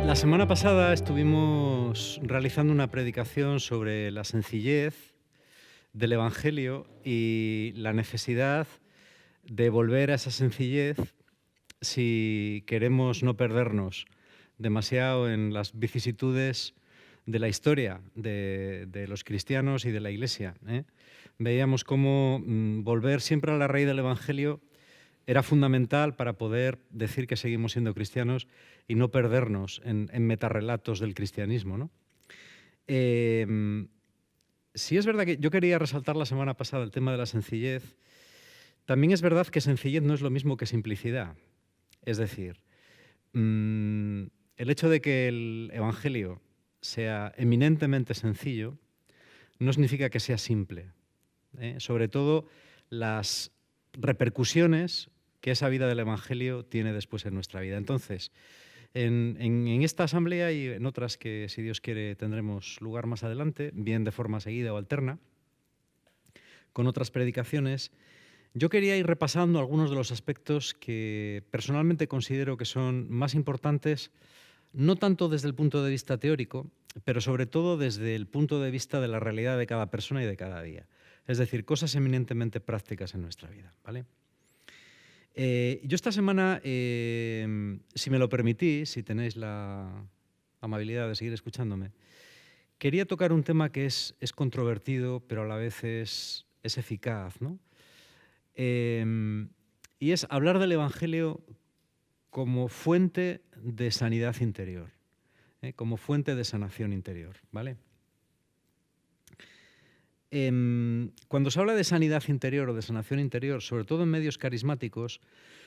La semana pasada estuvimos realizando una predicación sobre la sencillez del Evangelio y la necesidad de volver a esa sencillez si queremos no perdernos demasiado en las vicisitudes de la historia de los cristianos y de la Iglesia, ¿eh? Veíamos cómo volver siempre a la raíz del Evangelio era fundamental para poder decir que seguimos siendo cristianos y no perdernos en metarrelatos del cristianismo, ¿no? Em, sí es verdad que yo quería resaltar la semana pasada el tema de la sencillez. También es verdad que sencillez no es lo mismo que simplicidad. Es decir, mm, el hecho de que el Evangelio sea eminentemente sencillo no significa que sea simple, ¿eh? Sobre todo las repercusiones que esa vida del Evangelio tiene después en nuestra vida. Entonces, en esta asamblea y en otras que, si Dios quiere, tendremos lugar más adelante, bien de forma seguida o alterna, con otras predicaciones, yo quería ir repasando algunos de los aspectos que personalmente considero que son más importantes, no tanto desde el punto de vista teórico, pero sobre todo desde el punto de vista de la realidad de cada persona y de cada día. Es decir, cosas eminentemente prácticas en nuestra vida, ¿vale? Yo esta semana, si me lo permitís, si tenéis la amabilidad de seguir escuchándome, quería tocar un tema que es controvertido, pero a la vez es eficaz, ¿no? Y es hablar del Evangelio como fuente de sanidad interior, como fuente de sanación interior, ¿vale? Cuando se habla de sanidad interior o de sanación interior, sobre todo en medios carismáticos,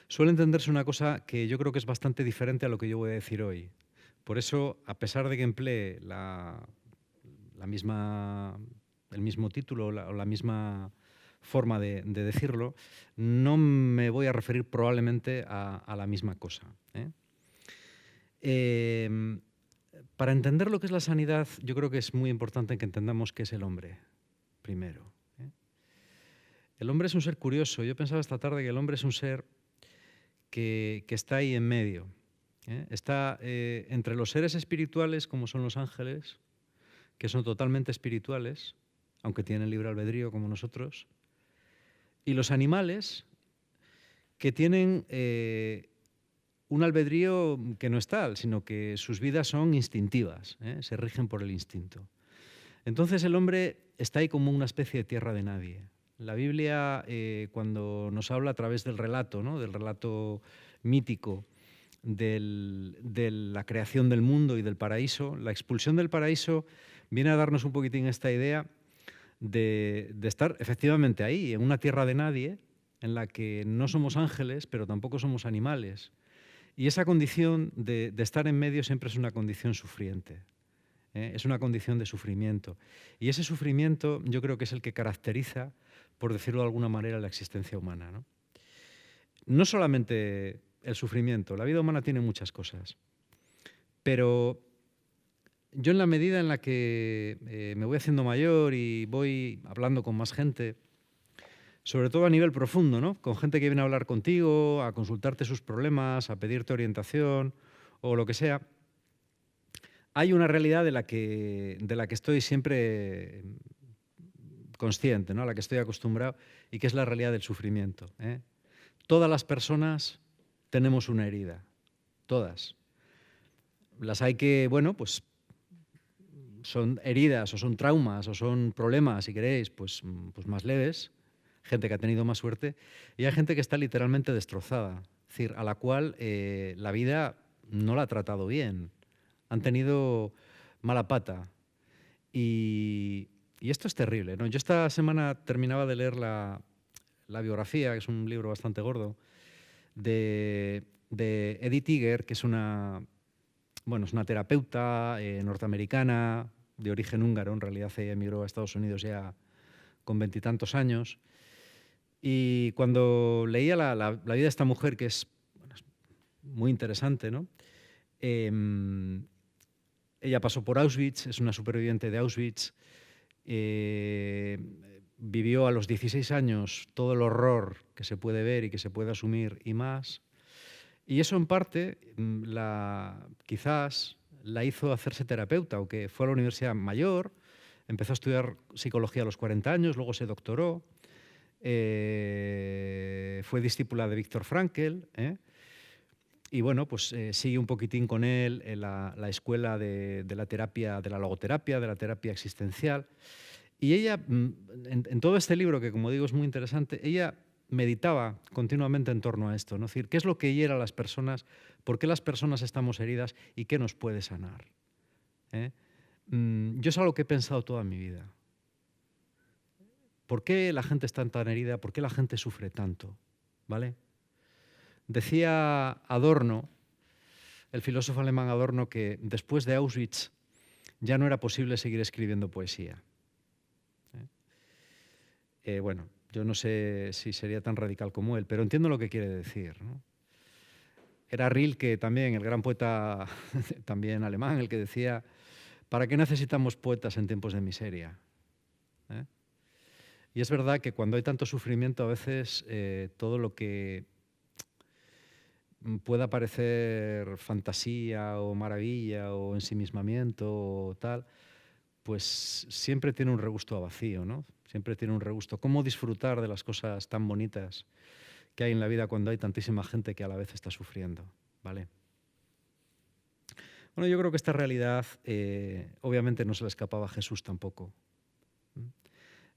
suele entenderse una cosa que yo creo que es bastante diferente a lo que yo voy a decir hoy. Por eso, a pesar de que emplee la misma, el mismo título o la misma forma de decirlo, no me voy a referir probablemente a la misma cosa, ¿eh? Em, para entender lo que es la sanidad, yo creo que es muy importante que entendamos qué es el hombre, primero, ¿eh? El hombre es un ser curioso. Yo pensaba esta tarde que el hombre es un ser que está ahí en medio, ¿eh? Está entre los seres espirituales, como son los ángeles, que son totalmente espirituales, aunque tienen libre albedrío como nosotros, y los animales, que tienen un albedrío que no es tal, sino que sus vidas son instintivas, ¿eh? Se rigen por el instinto. Entonces el hombre está ahí como una especie de tierra de nadie. La Biblia, cuando nos habla a través del relato, ¿no? Del relato mítico de la creación del mundo y del paraíso, la expulsión del paraíso viene a darnos un poquitín esta idea de estar efectivamente ahí, en una tierra de nadie, en la que no somos ángeles, pero tampoco somos animales. Y esa condición de estar en medio siempre es una condición sufriente, ¿eh? Es una condición de sufrimiento. Y ese sufrimiento yo creo que es el que caracteriza, por decirlo de alguna manera, la existencia humana, ¿no? No solamente el sufrimiento, la vida humana tiene muchas cosas, pero yo en la medida en la que me voy haciendo mayor y voy hablando con más gente, sobre todo a nivel profundo, ¿no? Con gente que viene a hablar contigo, a consultarte sus problemas, a pedirte orientación o lo que sea, hay una realidad de la que estoy siempre consciente, ¿no? A la que estoy acostumbrado, y que es la realidad del sufrimiento, ¿eh? Todas las personas tenemos una herida, todas. Las hay que, bueno, pues son heridas o son traumas o son problemas, si queréis, pues más leves, gente que ha tenido más suerte, y hay gente que está literalmente destrozada, es decir, a la cual la vida no la ha tratado bien, han tenido mala pata. Y esto es terrible, ¿no? Yo esta semana terminaba de leer la biografía, que es un libro bastante gordo, de Edith Eger, que es una terapeuta norteamericana, de origen húngaro. En realidad ella emigró a Estados Unidos ya con veintitantos años. Y cuando leía la vida de esta mujer, que es, bueno, es muy interesante, ¿no? Ella pasó por Auschwitz, es una superviviente de Auschwitz. eh, Vivió a los 16 años todo el horror que se puede ver y que se puede asumir y más. Y eso en parte, quizás la hizo hacerse terapeuta, aunque fue a la universidad mayor, empezó a estudiar psicología a los 40 años, luego se doctoró, fue discípula de Viktor Frankl, y bueno, pues sigue un poquitín con él en la escuela de la terapia, de la logoterapia, de la terapia existencial. Y ella, en todo este libro, que como digo es muy interesante, ella meditaba continuamente en torno a esto, ¿no? Es decir, ¿qué es lo que hiera a las personas? ¿Por qué las personas estamos heridas? ¿Y qué nos puede sanar? Yo es algo que he pensado toda mi vida. ¿Por qué la gente está tan herida? ¿Por qué la gente sufre tanto? ¿Vale? Decía Adorno, el filósofo alemán Adorno, que después de Auschwitz ya no era posible seguir escribiendo poesía. Bueno, yo no sé si sería tan radical como él, pero entiendo lo que quiere decir, ¿no? Era Rilke también, el gran poeta también alemán, el que decía, ¿para qué necesitamos poetas en tiempos de miseria? Y es verdad que cuando hay tanto sufrimiento, a veces todo lo que pueda parecer fantasía o maravilla o ensimismamiento o tal, pues siempre tiene un regusto a vacío, ¿no? Siempre tiene un regusto. ¿Cómo disfrutar de las cosas tan bonitas que hay en la vida cuando hay tantísima gente que a la vez está sufriendo? ¿Vale? Bueno, yo creo que esta realidad obviamente no se le escapaba a Jesús tampoco.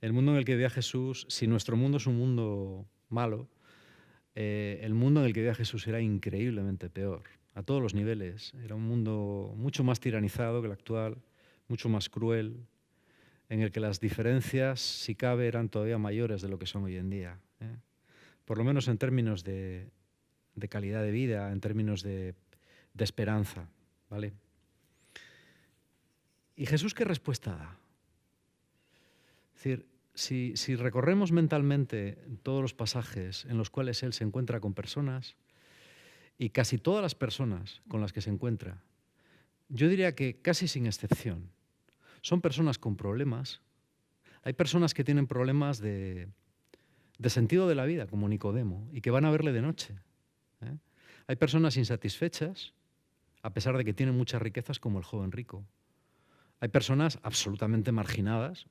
El mundo en el que vivía Jesús, si nuestro mundo es un mundo malo, el mundo en el que vivía Jesús era increíblemente peor, a todos los niveles. Era un mundo mucho más tiranizado que el actual, mucho más cruel, en el que las diferencias, si cabe, eran todavía mayores de lo que son hoy en día. Por lo menos en términos de calidad de vida, en términos de esperanza. ¿Vale? ¿Y Jesús qué respuesta da? Es decir, si recorremos mentalmente todos los pasajes en los cuales Él se encuentra con personas, y casi todas las personas con las que se encuentra, yo diría que casi sin excepción, son personas con problemas. Hay personas que tienen problemas de sentido de la vida, como Nicodemo, y que van a verle de noche. Hay personas insatisfechas, a pesar de que tienen muchas riquezas, como el joven rico. Hay personas absolutamente marginadas,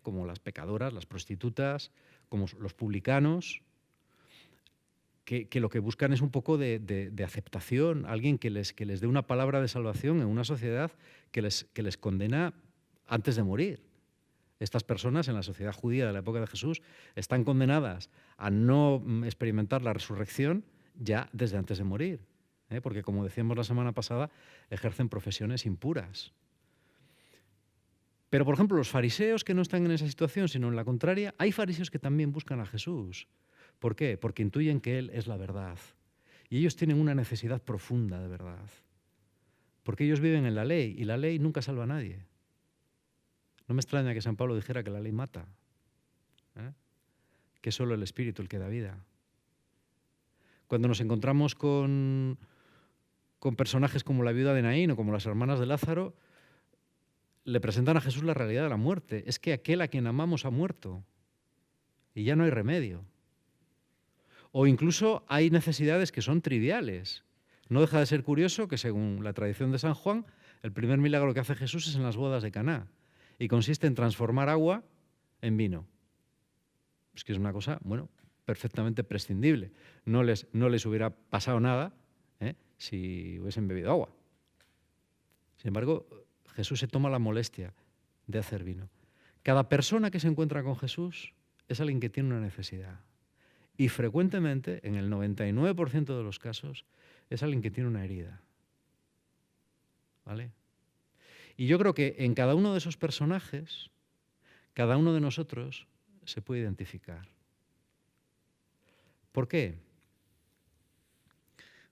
como las pecadoras, las prostitutas, como los publicanos, que lo que buscan es un poco de aceptación, alguien que les dé una palabra de salvación en una sociedad que les condena antes de morir. Estas personas en la sociedad judía de la época de Jesús están condenadas a no experimentar la resurrección ya desde antes de morir, porque, como decíamos la semana pasada, ejercen profesiones impuras. Pero, por ejemplo, los fariseos que no están en esa situación, sino en la contraria, hay fariseos que también buscan a Jesús. ¿Por qué? Porque intuyen que Él es la verdad. Y ellos tienen una necesidad profunda de verdad. Porque ellos viven en la ley, y la ley nunca salva a nadie. No me extraña que San Pablo dijera que la ley mata, que es solo el Espíritu el que da vida. Cuando nos encontramos con personajes como la viuda de Naín o como las hermanas de Lázaro, le presentan a Jesús la realidad de la muerte. Es que aquel a quien amamos ha muerto y ya no hay remedio. O incluso hay necesidades que son triviales. No deja de ser curioso que, según la tradición de San Juan, el primer milagro que hace Jesús es en las bodas de Caná y consiste en transformar agua en vino. Es que es una cosa, bueno, perfectamente prescindible. No les hubiera pasado nada si hubiesen bebido agua. Sin embargo, Jesús se toma la molestia de hacer vino. Cada persona que se encuentra con Jesús es alguien que tiene una necesidad. Y frecuentemente, en el 99% de los casos, es alguien que tiene una herida. ¿Vale? Y yo creo que en cada uno de esos personajes, cada uno de nosotros se puede identificar. ¿Por qué?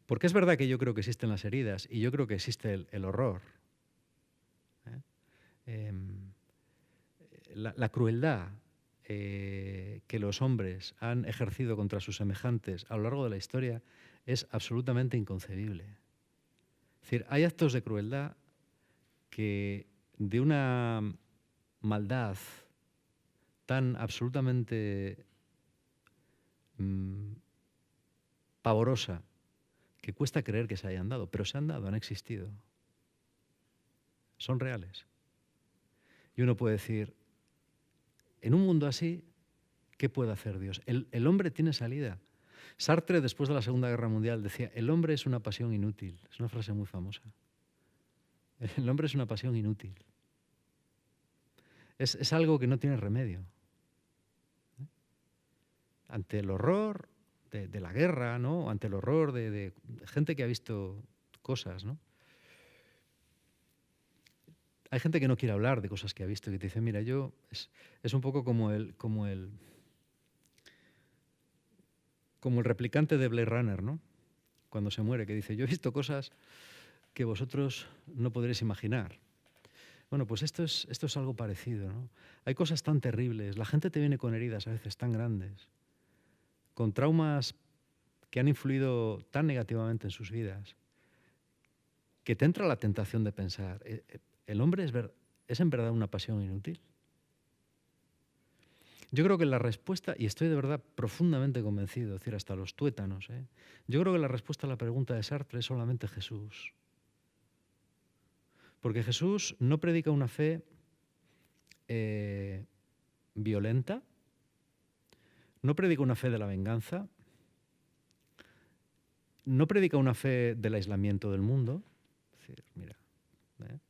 Porque es verdad que yo creo que existen las heridas y yo creo que existe el horror. La crueldad que los hombres han ejercido contra sus semejantes a lo largo de la historia es absolutamente inconcebible. Es decir, hay actos de crueldad que, de una maldad tan absolutamente pavorosa, que cuesta creer que se hayan dado, pero se han dado, han existido. son reales. Y uno puede decir, en un mundo así, ¿qué puede hacer Dios? El hombre tiene salida. Sartre, después de la Segunda Guerra Mundial, decía, el hombre es una pasión inútil. Es una frase muy famosa. El hombre es una pasión inútil. Es algo que no tiene remedio. Ante el horror de la guerra, ¿no? Ante el horror de gente que ha visto cosas, ¿no? Hay gente que no quiere hablar de cosas que ha visto y que te dice, mira, es un poco como el replicante de Blade Runner, ¿no? Cuando se muere, que dice, yo he visto cosas que vosotros no podréis imaginar. Bueno, pues esto es algo parecido, ¿no? Hay cosas tan terribles, la gente te viene con heridas a veces tan grandes, con traumas que han influido tan negativamente en sus vidas, que te entra la tentación de pensar, ¿el hombre es en verdad una pasión inútil? Yo creo que la respuesta, y estoy de verdad profundamente convencido, es decir, hasta los tuétanos, yo creo que la respuesta a la pregunta de Sartre es solamente Jesús. Porque Jesús no predica una fe violenta, no predica una fe de la venganza, no predica una fe del aislamiento del mundo. Es decir, mira,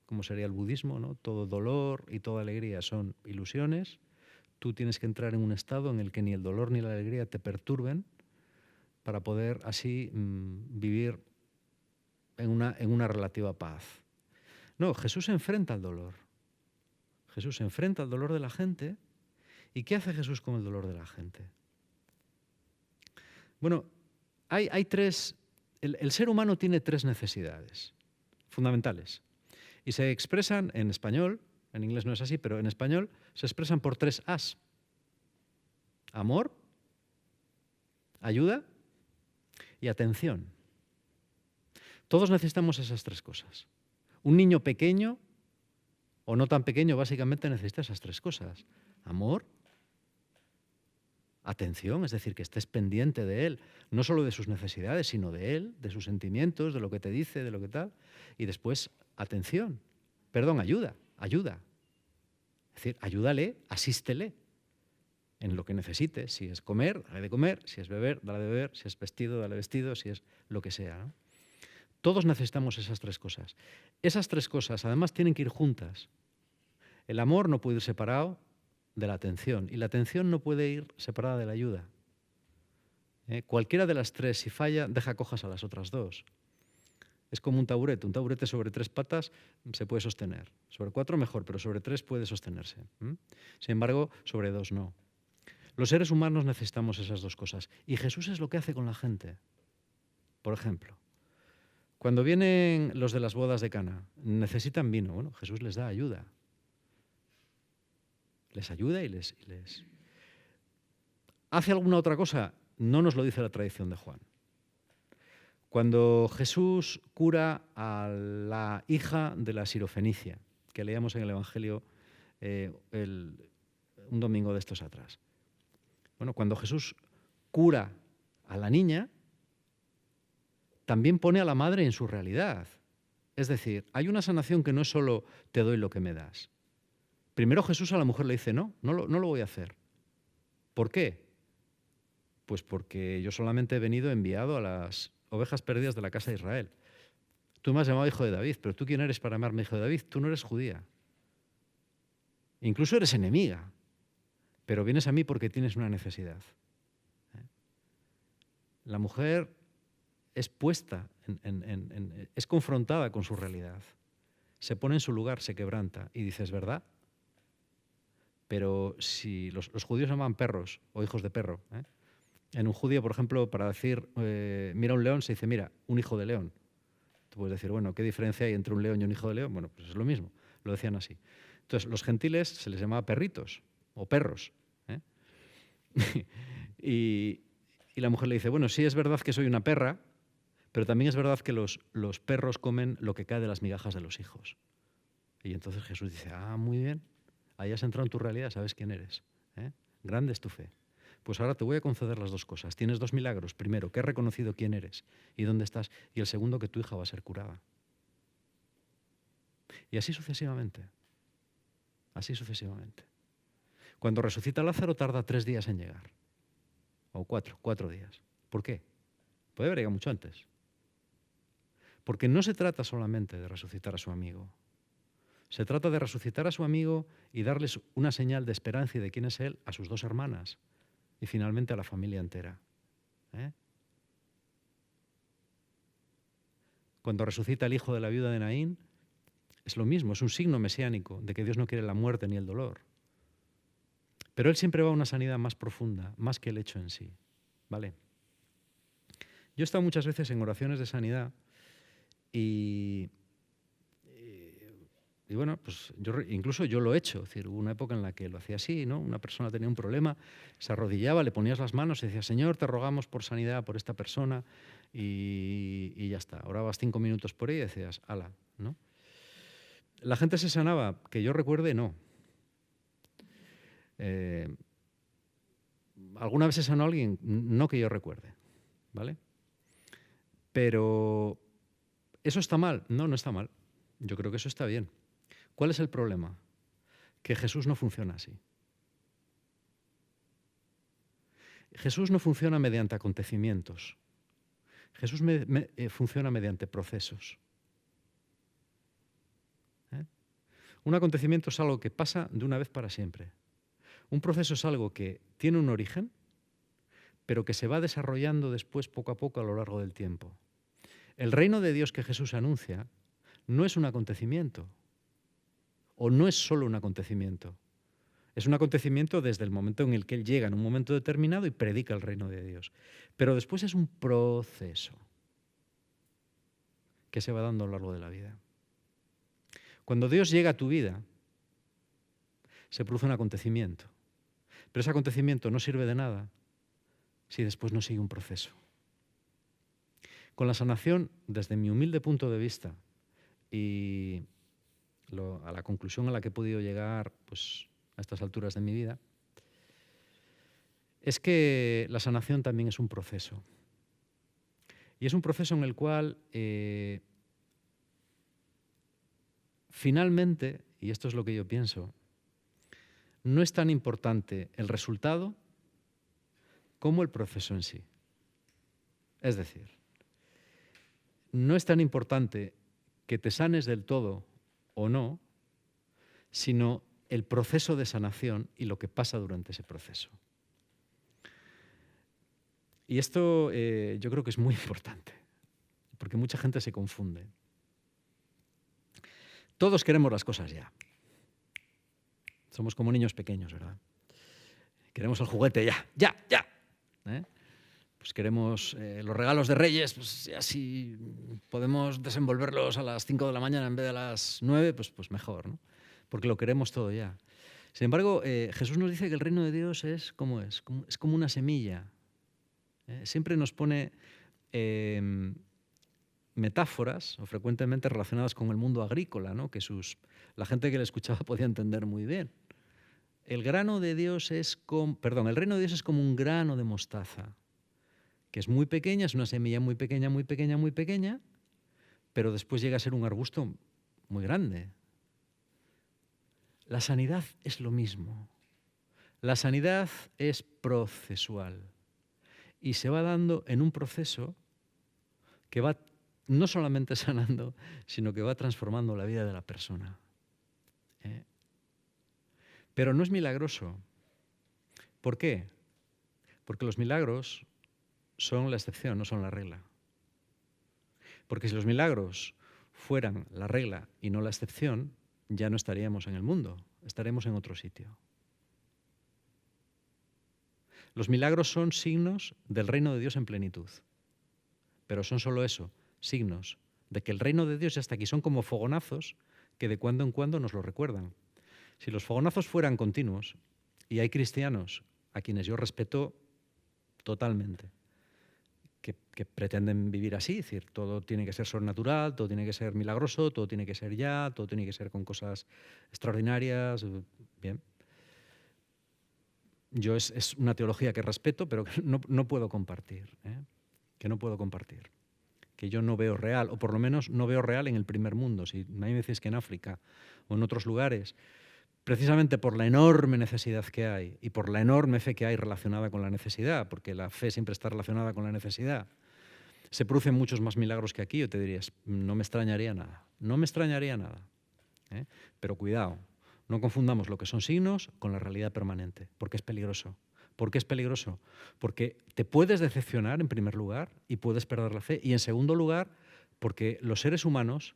¿cómo sería el budismo, ¿no? Todo dolor y toda alegría son ilusiones. Tú tienes que entrar en un estado en el que ni el dolor ni la alegría te perturben para poder así vivir en una relativa paz. No, Jesús se enfrenta al dolor. Jesús se enfrenta al dolor de la gente. ¿Y qué hace Jesús con el dolor de la gente? Bueno, hay tres. El ser humano tiene tres necesidades fundamentales. Y se expresan en español, en inglés no es así, pero en español se expresan por tres As. Amor, ayuda y atención. Todos necesitamos esas tres cosas. Un niño pequeño o no tan pequeño básicamente necesita esas tres cosas. Amor, atención, es decir, que estés pendiente de él, no solo de sus necesidades, sino de él, de sus sentimientos, de lo que te dice, de lo que tal. Y después, ayuda. Es decir, ayúdale, asístele en lo que necesite. Si es comer, dale de comer. Si es beber, dale de beber. Si es vestido, dale vestido. Si es lo que sea, ¿no? Todos necesitamos esas tres cosas. Esas tres cosas, además, tienen que ir juntas. El amor no puede ir separado de la atención y la atención no puede ir separada de la ayuda. Cualquiera de las tres, si falla, deja cojas a las otras dos. Es como un taburete sobre tres patas se puede sostener. Sobre cuatro mejor, pero sobre tres puede sostenerse. Sin embargo, sobre dos no. Los seres humanos necesitamos esas dos cosas. Y Jesús es lo que hace con la gente. Por ejemplo, cuando vienen los de las bodas de Cana, necesitan vino. Bueno, Jesús les da ayuda. Les ayuda y les... ¿Hace alguna otra cosa? No nos lo dice la tradición de Juan. Cuando Jesús cura a la hija de la sirofenicia, que leíamos en el Evangelio un domingo de estos atrás. Bueno, cuando Jesús cura a la niña, también pone a la madre en su realidad. Es decir, hay una sanación que no es solo te doy lo que me das. Primero Jesús a la mujer le dice, no lo voy a hacer. ¿Por qué? Pues porque yo solamente he venido enviado a las ovejas perdidas de la casa de Israel. Tú me has llamado hijo de David, pero ¿tú quién eres para llamarme hijo de David? Tú no eres judía. Incluso eres enemiga, pero vienes a mí porque tienes una necesidad. La mujer es puesta, es confrontada con su realidad. Se pone en su lugar, se quebranta y dice, es verdad. Pero si los judíos llaman perros o hijos de perro, en un judío, por ejemplo, para decir, mira un león, se dice, mira, un hijo de león. Tú puedes decir, bueno, ¿qué diferencia hay entre un león y un hijo de león? Bueno, pues es lo mismo, lo decían así. Entonces, los gentiles se les llamaba perritos o perros. y la mujer le dice, bueno, sí es verdad que soy una perra, pero también es verdad que los perros comen lo que cae de las migajas de los hijos. Y entonces Jesús dice, muy bien, ahí has entrado en tu realidad, sabes quién eres. Grande es tu fe. Pues ahora te voy a conceder las dos cosas. Tienes dos milagros. Primero, que he reconocido quién eres y dónde estás. Y el segundo, que tu hija va a ser curada. Y así sucesivamente. Así sucesivamente. Cuando resucita Lázaro tarda 3 días en llegar. O 4 días. ¿Por qué? Puede haber llegado mucho antes. Porque no se trata solamente de resucitar a su amigo. Se trata de resucitar a su amigo y darles una señal de esperanza y de quién es él a sus 2 hermanas y finalmente a la familia entera. Cuando resucita el hijo de la viuda de Naín, es lo mismo, es un signo mesiánico de que Dios no quiere la muerte ni el dolor. Pero Él siempre va a una sanidad más profunda, más que el hecho en sí. ¿Vale? Yo he estado muchas veces en oraciones de sanidad y bueno, pues incluso yo lo he hecho. Es decir, hubo una época en la que lo hacía así, ¿no? Una persona tenía un problema, se arrodillaba, le ponías las manos y decía, Señor, te rogamos por sanidad por esta persona y ya está. Orabas 5 minutos por ella y decías, ala, ¿no? La gente se sanaba, que yo recuerde, no. ¿Alguna vez se sanó a alguien? No que yo recuerde, ¿vale? Pero ¿eso está mal? No, no está mal. Yo creo que eso está bien. ¿Cuál es el problema? Que Jesús no funciona así. Jesús no funciona mediante acontecimientos. Jesús funciona mediante procesos. Un acontecimiento es algo que pasa de una vez para siempre. Un proceso es algo que tiene un origen, pero que se va desarrollando después poco a poco a lo largo del tiempo. El reino de Dios que Jesús anuncia no es un acontecimiento, o no es solo un acontecimiento. Es un acontecimiento desde el momento en el que Él llega en un momento determinado y predica el reino de Dios. Pero después es un proceso que se va dando a lo largo de la vida. Cuando Dios llega a tu vida, se produce un acontecimiento. Pero ese acontecimiento no sirve de nada si después no sigue un proceso. Con la sanación, desde mi humilde punto de vista y a la conclusión a la que he podido llegar pues, a estas alturas de mi vida, es que la sanación también es un proceso. Y es un proceso en el cual finalmente, y esto es lo que yo pienso, no es tan importante el resultado como el proceso en sí. Es decir, no es tan importante que te sanes del todo o no, sino el proceso de sanación y lo que pasa durante ese proceso. Y esto yo creo que es muy importante, porque mucha gente se confunde. Todos queremos las cosas ya. Somos como niños pequeños, ¿verdad? Queremos el juguete ya. Pues queremos los regalos de Reyes, pues así podemos desenvolverlos a las 5 de la mañana en vez de a las 9, pues mejor, ¿no? Porque lo queremos todo ya. Sin embargo, Jesús nos dice que el reino de Dios es como una semilla. Siempre nos pone metáforas, o frecuentemente relacionadas con el mundo agrícola, ¿no? Que la gente que le escuchaba podía entender muy bien. El reino de Dios es como un grano de mostaza, que es muy pequeña, es una semilla muy pequeña, muy pequeña, muy pequeña, pero después llega a ser un arbusto muy grande. La sanidad es lo mismo. La sanidad es procesual y se va dando en un proceso que va no solamente sanando, sino que va transformando la vida de la persona. Pero no es milagroso. ¿Por qué? Porque los milagros son la excepción, no son la regla. Porque si los milagros fueran la regla y no la excepción, ya no estaríamos en el mundo, estaremos en otro sitio. Los milagros son signos del reino de Dios en plenitud, pero son solo eso, signos de que el reino de Dios ya está aquí. Son como fogonazos que de cuando en cuando nos lo recuerdan. Si los fogonazos fueran continuos, y hay cristianos a quienes yo respeto totalmente, que pretenden vivir así, es decir, todo tiene que ser sobrenatural, todo tiene que ser milagroso, todo tiene que ser ya, todo tiene que ser con cosas extraordinarias, bien. Yo es una teología que respeto, pero que no puedo compartir, que no puedo compartir. que yo no veo real, o por lo menos no veo real en el primer mundo. Si a mí me decís que en África o en otros lugares, precisamente por la enorme necesidad que hay y por la enorme fe que hay relacionada con la necesidad, porque la fe siempre está relacionada con la necesidad, se producen muchos más milagros que aquí, yo te dirías, no me extrañaría nada, no me extrañaría nada. ¿Eh? Pero cuidado, no confundamos lo que son signos con la realidad permanente, porque es peligroso. ¿Por qué es peligroso? Porque te puedes decepcionar en primer lugar y puedes perder la fe. Y en segundo lugar, porque los seres humanos,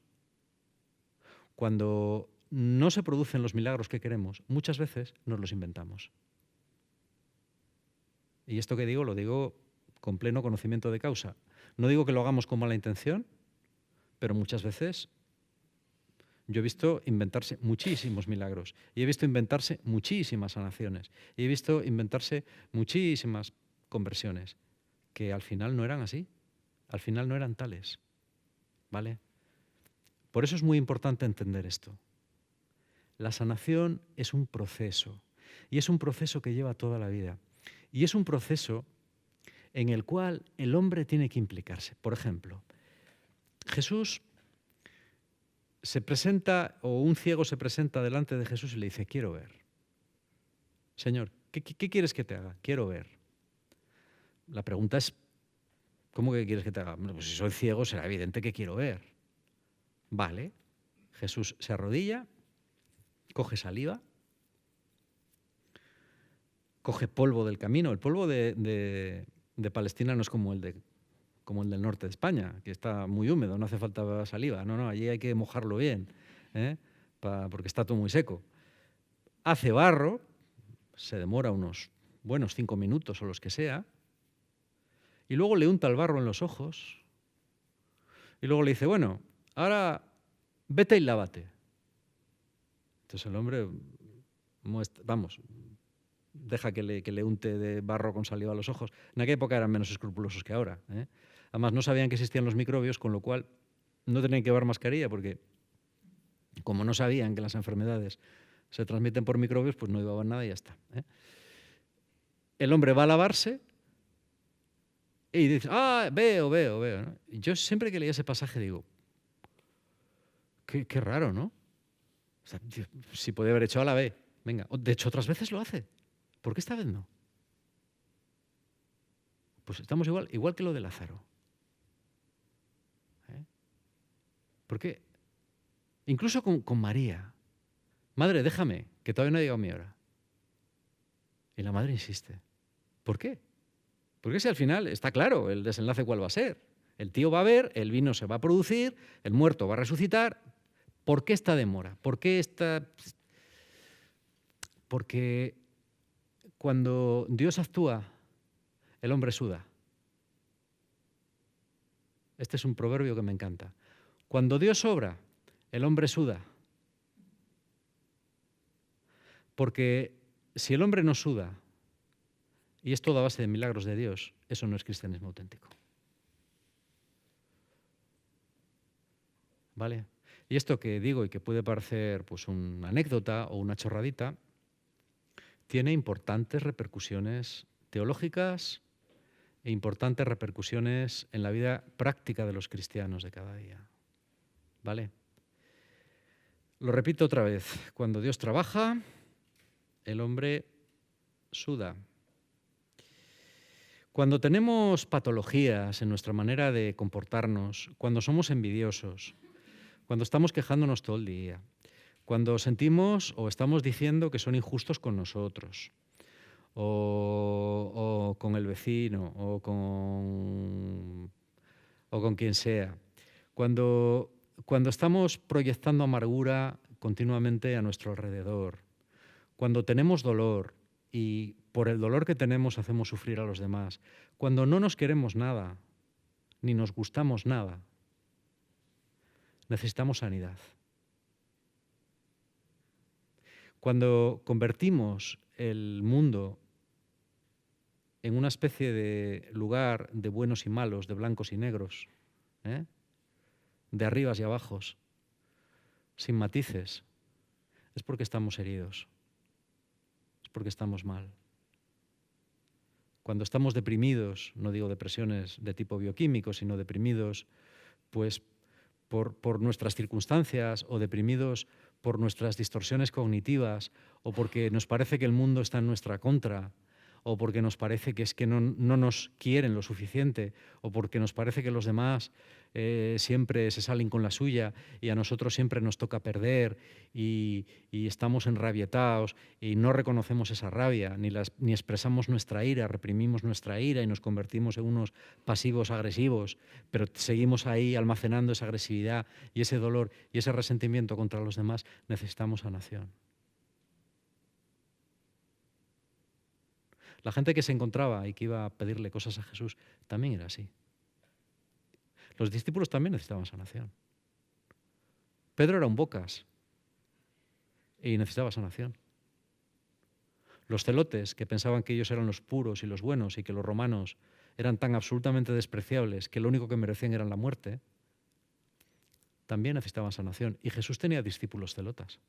cuando no se producen los milagros que queremos, muchas veces nos los inventamos. Y esto que digo, lo digo con pleno conocimiento de causa. No digo que lo hagamos con mala intención, pero muchas veces yo he visto inventarse muchísimos milagros y he visto inventarse muchísimas sanaciones y he visto inventarse muchísimas conversiones que al final no eran así, al final no eran tales, ¿vale? Por eso es muy importante entender esto. La sanación es un proceso y es un proceso que lleva toda la vida y es un proceso en el cual el hombre tiene que implicarse. Por ejemplo, Jesús se presenta, o un ciego se presenta delante de Jesús y le dice, quiero ver. Señor, ¿qué quieres que te haga? Quiero ver. La pregunta es, ¿cómo que quieres que te haga? Bueno, pues si soy ciego será evidente que quiero ver. Vale. Jesús se arrodilla, coge saliva, coge polvo del camino. El polvo de Palestina no es como el del norte de España, que está muy húmedo, no hace falta saliva. No, allí hay que mojarlo bien, porque está todo muy seco. Hace barro, se demora unos buenos 5 minutos o los que sea, y luego le unta el barro en los ojos, y luego le dice, bueno, ahora vete y lávate. Entonces el hombre, deja que le unte de barro con saliva a los ojos. En aquella época eran menos escrupulosos que ahora. Además, no sabían que existían los microbios, con lo cual no tenían que llevar mascarilla, porque como no sabían que las enfermedades se transmiten por microbios, pues no llevaban nada y ya está. El hombre va a lavarse y dice, veo. ¿No? Y yo siempre que leía ese pasaje digo, qué raro, ¿no? O sea, si podía haber hecho a la B, venga. De hecho, otras veces lo hace. ¿Por qué esta vez no? Pues estamos igual que lo de Lázaro. ¿Por qué? Incluso con María. Madre, déjame, que todavía no ha llegado mi hora. Y la madre insiste. ¿Por qué? Porque si al final está claro el desenlace cuál va a ser. El tío va a ver, el vino se va a producir, el muerto va a resucitar. ¿Por qué esta demora? ¿Por qué esta...? Porque cuando Dios actúa, el hombre suda. Este es un proverbio que me encanta. Cuando Dios obra, el hombre suda. Porque si el hombre no suda, y es todo a base de milagros de Dios, eso no es cristianismo auténtico. ¿Vale? Y esto que digo y que puede parecer pues, una anécdota o una chorradita, tiene importantes repercusiones teológicas e importantes repercusiones en la vida práctica de los cristianos de cada día. ¿Vale? Lo repito otra vez. Cuando Dios trabaja, el hombre suda. Cuando tenemos patologías en nuestra manera de comportarnos, cuando somos envidiosos, cuando estamos quejándonos todo el día, cuando sentimos o estamos diciendo que son injustos con nosotros, o con el vecino, o con quien sea, cuando estamos proyectando amargura continuamente a nuestro alrededor, cuando tenemos dolor y por el dolor que tenemos hacemos sufrir a los demás, cuando no nos queremos nada, ni nos gustamos nada, necesitamos sanidad. Cuando convertimos el mundo en una especie de lugar de buenos y malos, de blancos y negros, de arribas y abajos, sin matices, es porque estamos heridos, es porque estamos mal. Cuando estamos deprimidos, no digo depresiones de tipo bioquímico, sino deprimidos pues por nuestras circunstancias o deprimidos por nuestras distorsiones cognitivas o porque nos parece que el mundo está en nuestra contra o porque nos parece que es que no nos quieren lo suficiente o porque nos parece que los demás siempre se salen con la suya y a nosotros siempre nos toca perder y estamos enrabietados y no reconocemos esa rabia ni expresamos nuestra ira, reprimimos nuestra ira y nos convertimos en unos pasivos agresivos, pero seguimos ahí almacenando esa agresividad y ese dolor y ese resentimiento contra los demás. Necesitamos sanación. La gente que se encontraba y que iba a pedirle cosas a Jesús también era así. Los discípulos también necesitaban sanación. Pedro era un bocas y necesitaba sanación. Los celotes, que pensaban que ellos eran los puros y los buenos y que los romanos eran tan absolutamente despreciables que lo único que merecían era la muerte, también necesitaban sanación. Y Jesús tenía discípulos celotas.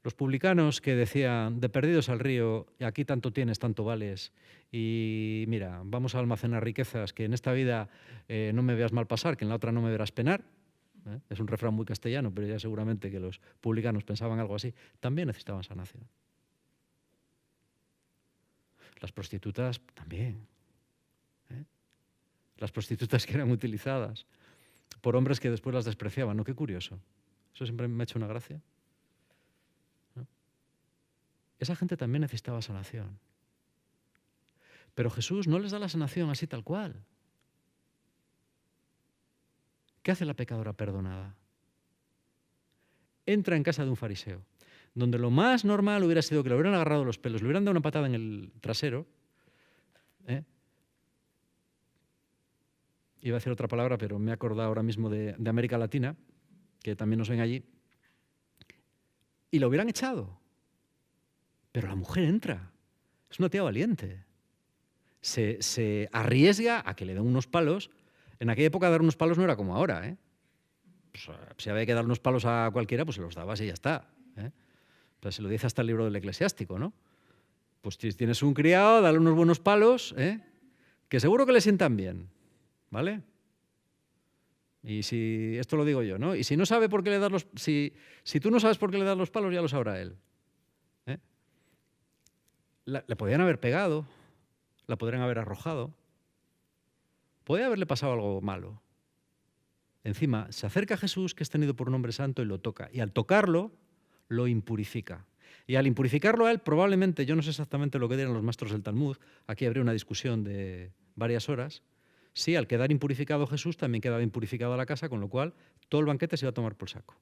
Los publicanos que decían, de perdidos al río, aquí tanto tienes, tanto vales, y mira, vamos a almacenar riquezas, que en esta vida no me veas mal pasar, que en la otra no me verás penar. Es un refrán muy castellano, pero ya seguramente que los publicanos pensaban algo así. También necesitaban sanación. Las prostitutas también. Las prostitutas que eran utilizadas por hombres que después las despreciaban. ¿No? Qué curioso. Eso siempre me ha hecho una gracia. Esa gente también necesitaba sanación. Pero Jesús no les da la sanación así tal cual. ¿Qué hace la pecadora perdonada? Entra en casa de un fariseo, donde lo más normal hubiera sido que le hubieran agarrado los pelos, le hubieran dado una patada en el trasero. Iba a decir otra palabra, pero me he acordado ahora mismo de América Latina, que también nos ven allí. Y lo hubieran echado. Pero la mujer entra. Es una tía valiente. Se arriesga a que le den unos palos. En aquella época dar unos palos no era como ahora. Pues, si había que dar unos palos a cualquiera, pues se los dabas y ya está. Pues se lo dice hasta el libro del Eclesiástico, ¿no? Pues si tienes un criado, dale unos buenos palos, que seguro que le sientan bien, ¿vale? Y si, esto lo digo yo, ¿no? Y si no sabe por qué le das los... Si tú no sabes por qué le das los palos, ya lo sabrá él. Le podrían haber pegado, la podrían haber arrojado. Podría haberle pasado algo malo. Encima, se acerca a Jesús, que es tenido por un hombre santo, y lo toca. Y al tocarlo, lo impurifica. Y al impurificarlo a él, probablemente, yo no sé exactamente lo que dirán los maestros del Talmud, aquí habría una discusión de varias horas, sí, al quedar impurificado Jesús, también quedaba impurificada la casa, con lo cual todo el banquete se iba a tomar por saco.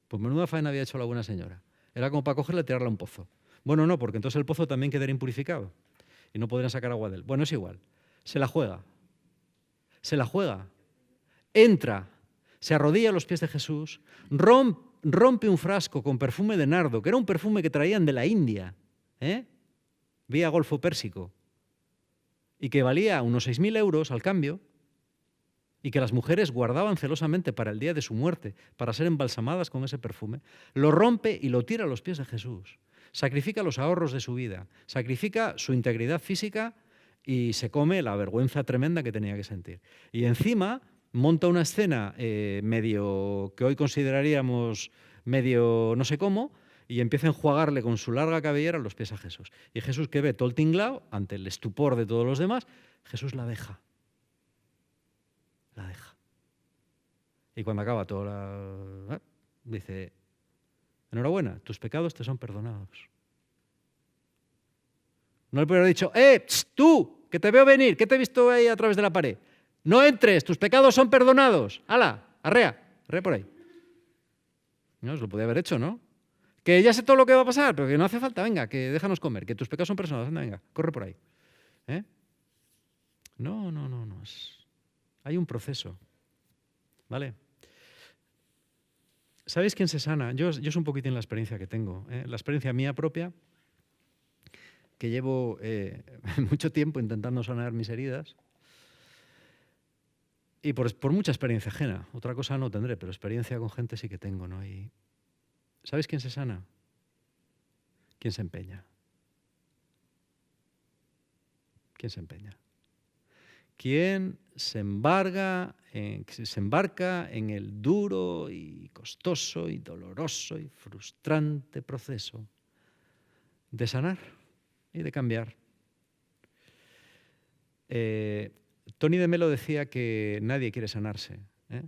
Pues menuda faena había hecho la buena señora. Era como para cogerla y tirarla a un pozo. Bueno, no, porque entonces el pozo también quedaría impurificado y no podrían sacar agua de él. Bueno, es igual. Se la juega. Se la juega. Entra, se arrodilla a los pies de Jesús, rompe un frasco con perfume de nardo, que era un perfume que traían de la India, vía Golfo Pérsico, y que valía unos 6.000 euros al cambio, y que las mujeres guardaban celosamente para el día de su muerte, para ser embalsamadas con ese perfume, lo rompe y lo tira a los pies de Jesús. Sacrifica los ahorros de su vida, sacrifica su integridad física y se come la vergüenza tremenda que tenía que sentir. Y encima monta una escena medio que hoy consideraríamos medio no sé cómo, y empieza a enjuagarle con su larga cabellera los pies a Jesús. Y Jesús, que ve todo el tinglao, ante el estupor de todos los demás, Jesús la deja. La deja. Y cuando acaba todo, dice, enhorabuena, tus pecados te son perdonados. No le puede haber dicho, tú, que te veo venir, que te he visto ahí a través de la pared. No entres, tus pecados son perdonados. ¡Hala! Arrea por ahí. No, se lo podía haber hecho, ¿no? Que ya sé todo lo que va a pasar, pero que no hace falta, venga, que déjanos comer, que tus pecados son perdonados, anda, venga, corre por ahí. No. Hay un proceso, ¿vale? ¿Sabéis quién se sana? Yo es un poquitín la experiencia que tengo, la experiencia mía propia, que llevo mucho tiempo intentando sanar mis heridas y por mucha experiencia ajena. Otra cosa no tendré, pero experiencia con gente sí que tengo, ¿no? Y ¿sabéis quién se sana? ¿Quién se empeña? ¿Quién se empeña? quien se embarca en el duro y costoso y doloroso y frustrante proceso de sanar y de cambiar. Tony de Melo decía que nadie quiere sanarse, ¿eh?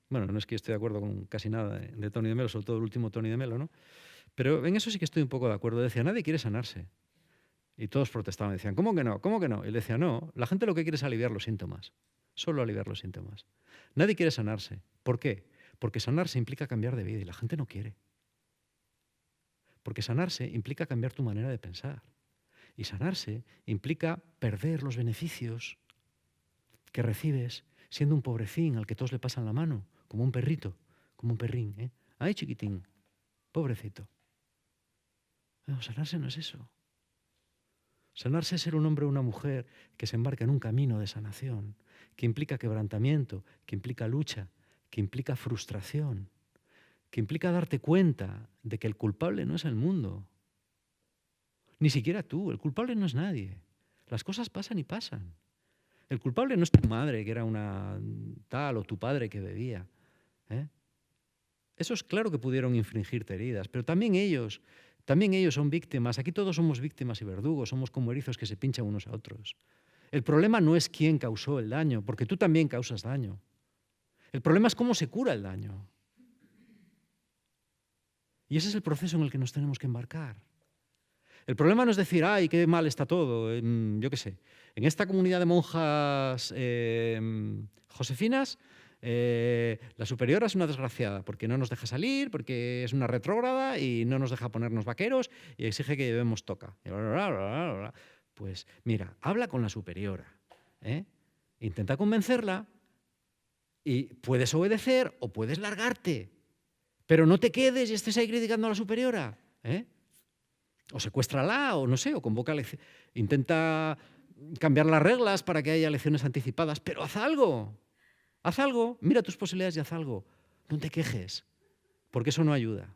Bueno, no es que yo esté de acuerdo con casi nada de Tony de Melo, sobre todo el último Tony de Melo, ¿no? Pero en eso sí que estoy un poco de acuerdo. Decía, nadie quiere sanarse. Y todos protestaban, decían, ¿cómo que no? ¿Cómo que no? Y él decía, no, la gente lo que quiere es aliviar los síntomas, solo aliviar los síntomas. Nadie quiere sanarse. ¿Por qué? Porque sanarse implica cambiar de vida y la gente no quiere. Porque sanarse implica cambiar tu manera de pensar. Y sanarse implica perder los beneficios que recibes siendo un pobrecín al que todos le pasan la mano, como un perrito, como un perrín, ¿eh? ¡Ay, chiquitín! Pobrecito. No, sanarse no es eso. Sanarse es ser un hombre o una mujer que se embarca en un camino de sanación, que implica quebrantamiento, que implica lucha, que implica frustración, que implica darte cuenta de que el culpable no es el mundo, ni siquiera tú, el culpable no es nadie. Las cosas pasan y pasan. El culpable no es tu madre, que era una tal, o tu padre que bebía, ¿eh? Esos claro que pudieron infringirte heridas, pero también ellos son víctimas. Aquí todos somos víctimas y verdugos, somos como erizos que se pinchan unos a otros. El problema no es quién causó el daño, porque tú también causas daño. El problema es cómo se cura el daño. Y ese es el proceso en el que nos tenemos que embarcar. El problema no es decir, ay, qué mal está todo, yo qué sé. En esta comunidad de monjas josefinas, la superiora es una desgraciada porque no nos deja salir, porque es una retrógrada y no nos deja ponernos vaqueros y exige que llevemos toca. Pues mira, habla con la superiora, ¿eh? Intenta convencerla y puedes obedecer o puedes largarte, pero no te quedes y estés ahí criticando a la superiora, ¿eh? O secuéstrala, o no sé, o convoca intenta cambiar las reglas para que haya elecciones anticipadas, pero haz algo, mira tus posibilidades y haz algo. No te quejes, porque eso no ayuda,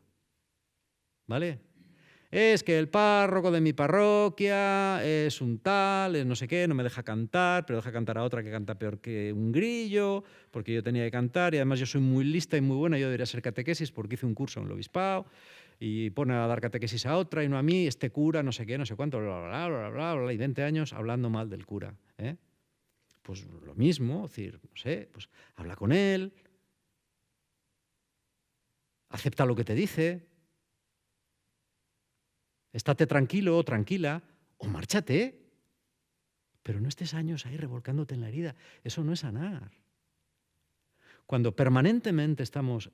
¿vale? Es que el párroco de mi parroquia es un tal, es no sé qué, no me deja cantar, pero deja cantar a otra que canta peor que un grillo, porque yo tenía que cantar, y además yo soy muy lista y muy buena, yo debería ser catequesis porque hice un curso en el obispado, y pone a dar catequesis a otra y no a mí, este cura, no sé qué, no sé cuánto, bla, bla, bla, bla, bla, y 20 años hablando mal del cura, ¿eh? Pues lo mismo, es decir, no sé, pues habla con él, acepta lo que te dice, estate tranquilo o tranquila, o márchate, pero no estés años ahí revolcándote en la herida, eso no es sanar. Cuando permanentemente estamos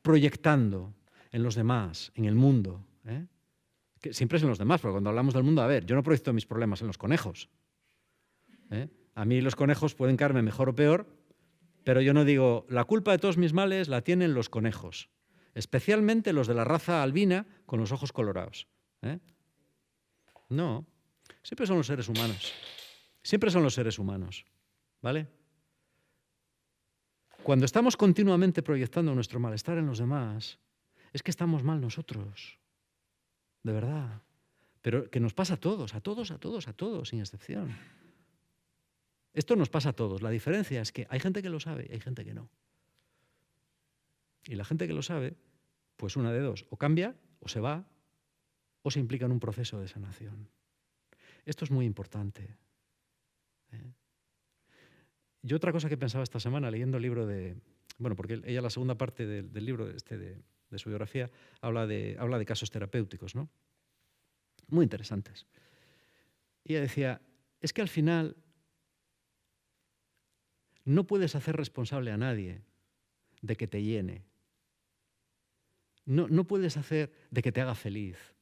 proyectando en los demás, en el mundo, que siempre es en los demás, porque cuando hablamos del mundo, a ver, yo no proyecto mis problemas en los conejos, ¿eh? A mí los conejos pueden caerme mejor o peor, pero yo no digo, la culpa de todos mis males la tienen los conejos, especialmente los de la raza albina con los ojos colorados, ¿eh? No, siempre son los seres humanos, siempre son los seres humanos, ¿vale? Cuando estamos continuamente proyectando nuestro malestar en los demás, es que estamos mal nosotros, de verdad. Pero que nos pasa a todos, sin excepción. Esto nos pasa a todos. La diferencia es que hay gente que lo sabe y hay gente que no. Y la gente que lo sabe, pues una de dos, o cambia, o se va, o se implica en un proceso de sanación. Esto es muy importante, ¿eh? Yo otra cosa que pensaba esta semana, leyendo el libro de... Bueno, porque ella la segunda parte del libro de su biografía habla de casos terapéuticos, ¿no? Muy interesantes. Y ella decía, es que al final no puedes hacer responsable a nadie de que te llene. No puedes hacer de que te haga feliz.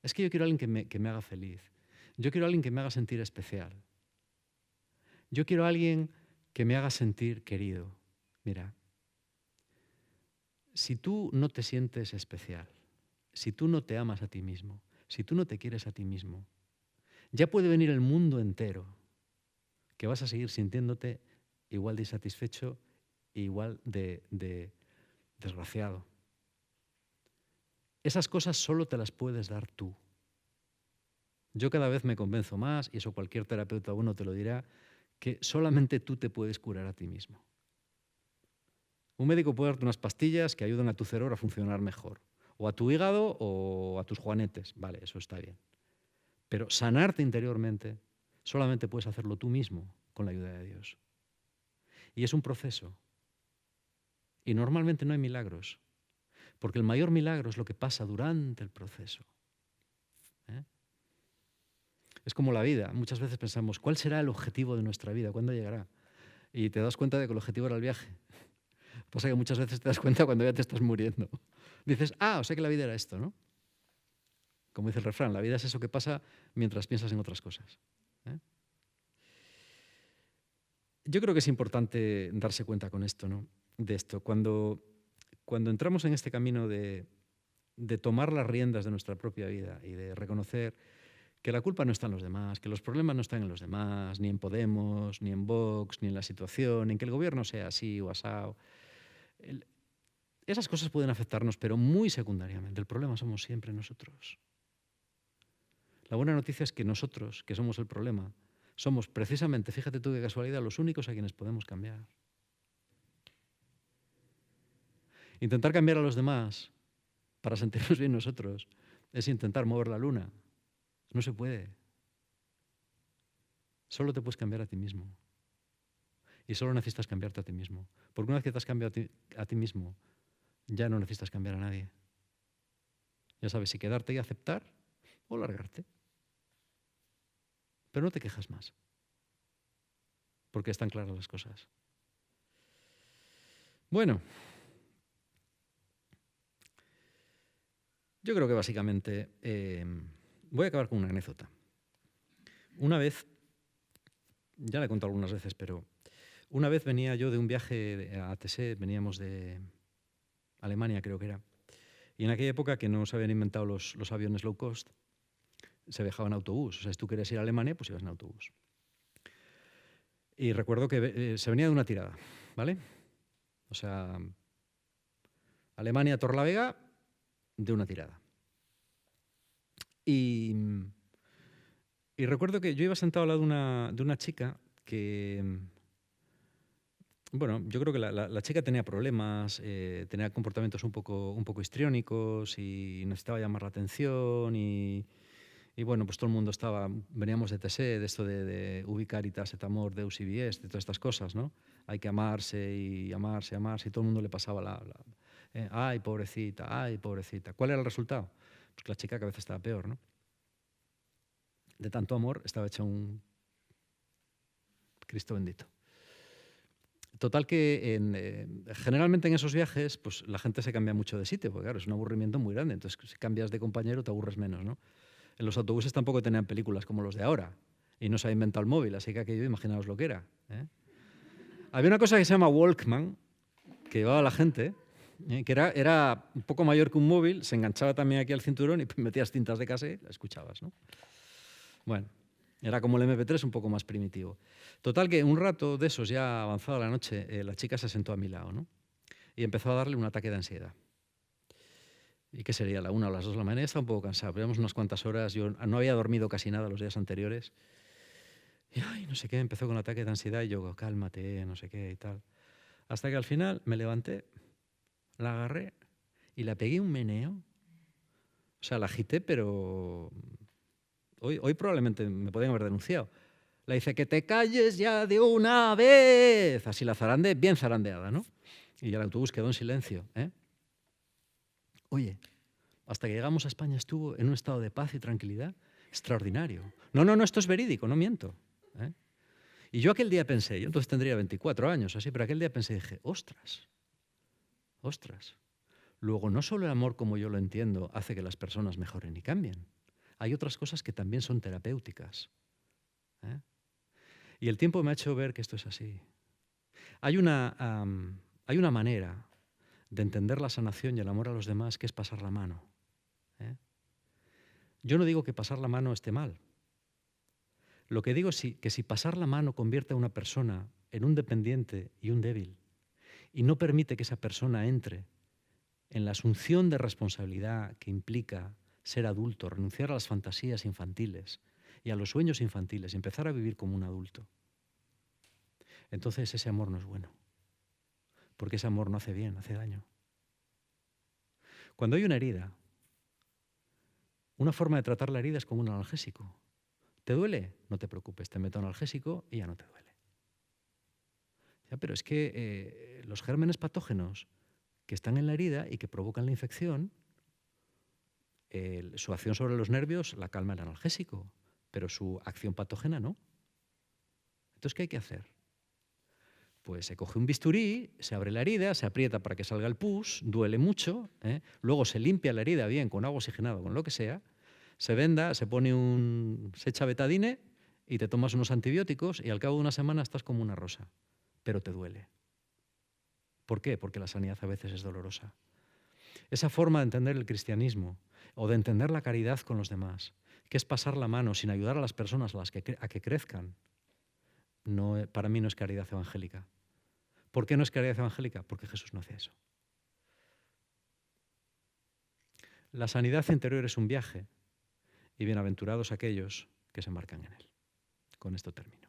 Es que yo quiero a alguien que me haga feliz. Yo quiero a alguien que me haga sentir especial. Yo quiero a alguien que me haga sentir querido. Mira, si tú no te sientes especial, si tú no te amas a ti mismo, si tú no te quieres a ti mismo, ya puede venir el mundo entero que vas a seguir sintiéndote igual de insatisfecho e igual de desgraciado. Esas cosas solo te las puedes dar tú. Yo cada vez me convenzo más, y eso cualquier terapeuta bueno te lo dirá, que solamente tú te puedes curar a ti mismo. Un médico puede darte unas pastillas que ayuden a tu cerebro a funcionar mejor, o a tu hígado o a tus juanetes. Vale, eso está bien. Pero sanarte interiormente solamente puedes hacerlo tú mismo con la ayuda de Dios. Y es un proceso. Y normalmente no hay milagros, porque el mayor milagro es lo que pasa durante el proceso. ¿Eh? Es como la vida. Muchas veces pensamos, ¿cuál será el objetivo de nuestra vida? ¿Cuándo llegará? Y te das cuenta de que el objetivo era el viaje. Pasa que muchas veces te das cuenta cuando ya te estás muriendo. Dices, o sea que la vida era esto, ¿no? Como dice el refrán, la vida es eso que pasa mientras piensas en otras cosas. ¿Eh? Yo creo que es importante darse cuenta con esto, ¿no? De esto. Cuando entramos en este camino de tomar las riendas de nuestra propia vida y de reconocer que la culpa no está en los demás, que los problemas no están en los demás, ni en Podemos, ni en Vox, ni en la situación, ni en que el gobierno sea así o asao. Esas cosas pueden afectarnos, pero muy secundariamente. El problema somos siempre nosotros. La buena noticia es que nosotros, que somos el problema, somos precisamente, fíjate tú qué casualidad, los únicos a quienes podemos cambiar. Intentar cambiar a los demás para sentirnos bien nosotros es intentar mover la luna. No se puede. Solo te puedes cambiar a ti mismo. Y solo necesitas cambiarte a ti mismo. Porque una vez que te has cambiado a ti mismo, ya no necesitas cambiar a nadie. Ya sabes si quedarte y aceptar o largarte. Pero no te quejas más. Porque están claras las cosas. Bueno. Yo creo que básicamente voy a acabar con una anécdota. Una vez, ya la he contado algunas veces, pero una vez venía yo de un viaje a ATC, veníamos de Alemania creo que era, y en aquella época que no se habían inventado los aviones low cost, se viajaba en autobús. O sea, si tú querías ir a Alemania, pues ibas en autobús. Y recuerdo que se venía de una tirada, ¿vale? O sea, Alemania, Torlavega, de una tirada. Y recuerdo que yo iba sentado al lado de una chica que, bueno, yo creo que la chica tenía problemas, tenía comportamientos un poco histriónicos y necesitaba llamar la atención y bueno, pues todo el mundo veníamos de TSE, de esto de Ubicaritas, et amor, Deus y Bies, de todas estas cosas, ¿no? Hay que amarse y amarse, y todo el mundo le pasaba ay, pobrecita, ay, pobrecita. ¿Cuál era el resultado? Pues que la chica cada vez estaba peor, ¿no? De tanto amor estaba hecha un Cristo bendito. Total que generalmente en esos viajes pues la gente se cambia mucho de sitio, porque claro, es un aburrimiento muy grande. Entonces, si cambias de compañero te aburres menos, ¿no? En los autobuses tampoco tenían películas como los de ahora y no se ha inventado el móvil, así que aquello, imaginaos lo que era. Había una cosa que se llama Walkman, que llevaba la gente, que era un poco mayor que un móvil, se enganchaba también aquí al cinturón y metías cintas de cassette y la escuchabas, ¿no? Bueno, era como el MP3 un poco más primitivo. Total que un rato de esos, ya avanzada la noche, la chica se sentó a mi lado, ¿no? Y empezó a darle un ataque de ansiedad. ¿Y qué sería? ¿La 1 o las 2 de la mañana? Estaba un poco cansado. Llevamos unas cuantas horas. Yo no había dormido casi nada los días anteriores. Y no sé qué, empezó con el ataque de ansiedad y yo, cálmate, no sé qué y tal. Hasta que al final me levanté, la agarré y la pegué un meneo. O sea, la agité, pero hoy probablemente me podrían haber denunciado. Le dice, que te calles ya de una vez. Así la zarandé, bien zarandeada, ¿no? Y el autobús quedó en silencio, ¿eh? Oye, hasta que llegamos a España estuvo en un estado de paz y tranquilidad extraordinario. No, esto es verídico, no miento. ¿Eh? Y yo aquel día pensé, yo entonces tendría 24 años, así, pero aquel día pensé, dije, ostras. Luego, no solo el amor como yo lo entiendo hace que las personas mejoren y cambien. Hay otras cosas que también son terapéuticas. ¿Eh? Y el tiempo me ha hecho ver que esto es así. Hay una manera de entender la sanación y el amor a los demás que es pasar la mano. ¿Eh? Yo no digo que pasar la mano esté mal. Lo que digo es que si pasar la mano convierte a una persona en un dependiente y un débil y no permite que esa persona entre en la asunción de responsabilidad que implica ser adulto, renunciar a las fantasías infantiles y a los sueños infantiles y empezar a vivir como un adulto. Entonces ese amor no es bueno, porque ese amor no hace bien, hace daño. Cuando hay una herida, una forma de tratar la herida es con un analgésico. ¿Te duele? No te preocupes, te meto analgésico y ya no te duele. Ya, pero es que los gérmenes patógenos que están en la herida y que provocan la infección, su acción sobre los nervios la calma el analgésico, pero su acción patógena no. Entonces, ¿qué hay que hacer? Pues se coge un bisturí, se abre la herida, se aprieta para que salga el pus, duele mucho, luego se limpia la herida bien con agua oxigenada, con lo que sea, se venda, se echa betadine y te tomas unos antibióticos y al cabo de una semana estás como una rosa, pero te duele. ¿Por qué? Porque la sanidad a veces es dolorosa. Esa forma de entender el cristianismo o de entender la caridad con los demás, que es pasar la mano sin ayudar a las personas a que crezcan, para mí no es caridad evangélica. ¿Por qué no es caridad evangélica? Porque Jesús no hace eso. La sanidad interior es un viaje y bienaventurados aquellos que se embarcan en él. Con esto termino.